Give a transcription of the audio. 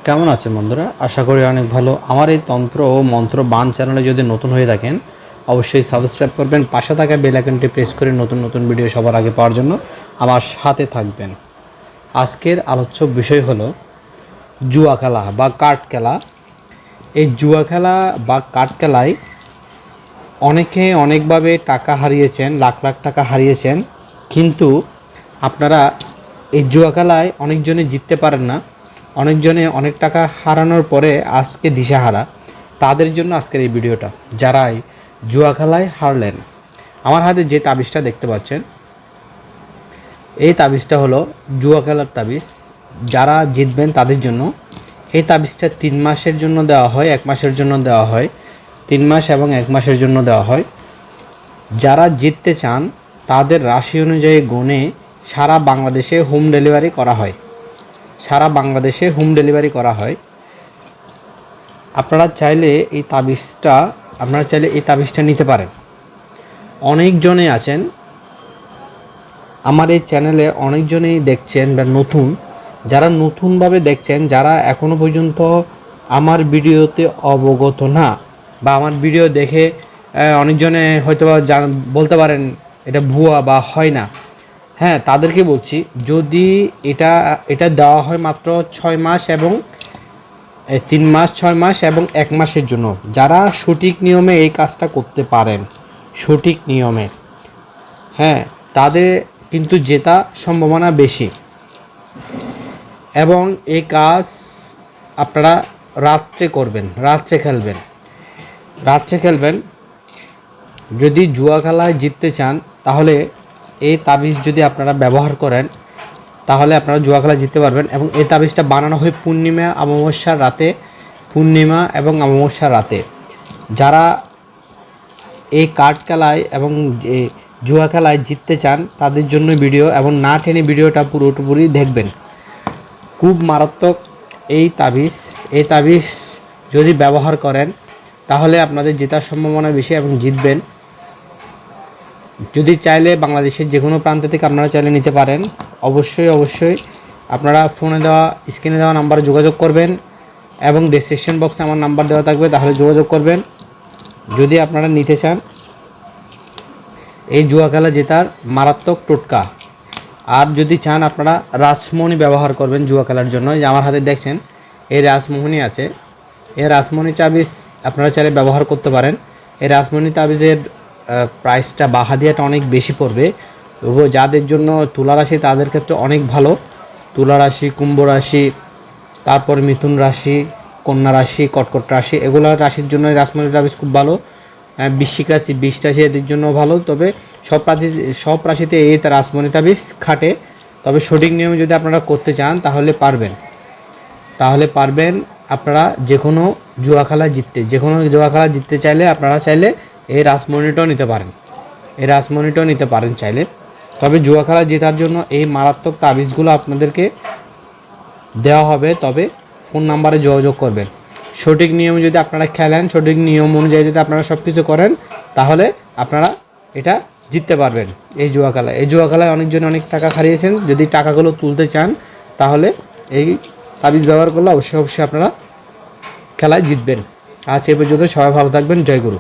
কেমন আছেন বন্ধুরা? আশা করি অনেক ভালো। আমার এই তন্ত্র ও মন্ত্র বান চ্যানেলে যদি নতুন হয়ে থাকেন অবশ্যই সাবস্ক্রাইব করবেন, পাশে থাকা বেল আইকনটি প্রেস করে নতুন নতুন ভিডিও সবার আগে পাওয়ার জন্য আমার সাথে থাকবেন। আজকের আলোচ্য বিষয় হলো জুয়া খেলা বা কার্ড খেলা। এই জুয়া খেলা বা কার্ড খেলায় অনেকে অনেকভাবে টাকা হারিয়েছেন, লাখ লাখ টাকা হারিয়েছেন, কিন্তু আপনারা এই জুয়া খেলায় অনেকজনে জিততে পারেন না। অনেকজনে অনেক টাকা হারানোর পরে আজকে দিশাহারা। তাদের জন্য আজকের এই ভিডিওটা, যারাই জুয়া খেলায় হারলেন। আমার হাতে যে তাবিজটা দেখতে পাচ্ছেন, এই তাবিজটা হলো জুয়া খেলার তাবিজ। যারা জিতবেন তাদের জন্য এই তাবিজটা 3 মাসের জন্য দেওয়া হয়, 1 মাসের জন্য দেওয়া হয়, 3 মাস এবং 1 মাসের জন্য দেওয়া হয়। যারা জিততে চান তাদের রাশি অনুযায়ী গুণে সারা বাংলাদেশে হোম ডেলিভারি করা হয়। সারা বাংলাদেশে হোম ডেলিভারি করা হয়। আপনারা চাইলে এই তাবিজটা নিতে পারেন। অনেকজনে আছেন আমার এই চ্যানেলে, অনেকজনেই দেখছেন বা নতুন, যারা নতুনভাবে দেখছেন, যারা এখনও পর্যন্ত আমার ভিডিওতে অবগত না, বা আমার ভিডিও দেখে অনেকজনে হয়তো বলতে পারেন এটা ভুয়া বা হয় না। হ্যাঁ, তাদেরকে বলছি, যদি এটা দেওয়া হয় মাত্র 6 মাস এবং 3 মাস, 6 মাস এবং 1 মাসের জন্য। যারা সঠিক নিয়মে এই কাজটা করতে পারেন, সঠিক নিয়মে, হ্যাঁ, তাদের কিন্তু জেতা সম্ভাবনা বেশি। এবং এই কাজ আপনারা রাত্রে করবেন, রাত্রে খেলবেন। যদি জুয়া খেলায় জিততে চান তাহলে এই তাবিজ যদি আপনারা ব্যবহার করেন তাহলে আপনারা জুয়া খেলা জিততে পারবেন। এবং এই তাবিজটা বানানো হয় পূর্ণিমা এবং অমাবস্যার রাতে। যারা এই কার্ড খেলায় এবং জুয়া খেলায় জিততে চান তাদের জন্য ভিডিও, এবং না টেনে ভিডিওটা পুরোপুরি দেখবেন। খুব মারাত্মক এই তাবিজ যদি ব্যবহার করেন তাহলে আপনাদের জেতার সম্ভাবনা বেশি এবং জিতবেন। যদি চাইলে বাংলাদেশের যে কোনো প্রান্ত থেকে আপনারা চাইলে নিতে পারেন। অবশ্যই আপনারা স্ক্রিনে দেওয়া নাম্বারে যোগাযোগ করবেন, এবং ডেসক্রিপশন বক্সে আমার নাম্বার দেওয়া থাকবে, তাহলে যোগাযোগ করবেন যদি আপনারা নিতে চান। এই জুয়া খেলা জেতার মারাত্মক টোটকা। আর যদি চান আপনারা রাসমণি ব্যবহার করবেন জুয়া খেলার জন্য। যে আমার হাতে দেখছেন এই রাসমণি আছে, এই রাসমণি তাবিজ আপনারা চাইলে ব্যবহার করতে পারেন। এই রাসমণি তাবিজের প্রাইসটা বা হাদিয়াটা অনেক বেশি পড়বে। যাদের জন্য তুলা রাশি তাদের ক্ষেত্রে অনেক ভালো। তুলা রাশি, কুম্ভ রাশি, তারপর মিথুন রাশি, কন্যা রাশি, কর্কট রাশি, এগুলো রাশির জন্য রাসমণি তাবিজ খুব ভালো। বৃশ্চিক রাশি, 20 রাশি, এদের জন্য ভালো। তবে সব রাশিতে এই রাসমণি তাবিজ খাটে। তবে সঠিক নিয়মে যদি আপনারা করতে চান তাহলে পারবেন। আপনারা যে কোনো জুয়া খেলা জিততে চাইলে আপনারা চাইলে এই রাসমণিটাও নিতে পারেন চাইলে। তবে জুয়া খেলা জেতার জন্য এই মারাত্মক তাবিজগুলো আপনাদেরকে দেওয়া হবে। তবে ফোন নাম্বারে যোগাযোগ করবেন। সঠিক নিয়মে যদি আপনারা খেলেন, সঠিক নিয়ম অনুযায়ী যদি আপনারা সব কিছু করেন তাহলে আপনারা এটা জিততে পারবেন। এই জুয়া খেলায় অনেকজন অনেক টাকা হারিয়েছেন। যদি টাকাগুলো তুলতে চান তাহলে এই তাবিজ ব্যবহার করলে অবশ্যই আপনারা খেলায় জিতবেন। আজ এই পর্যন্ত, সবাই ভালো থাকবেন। জয় গুরু।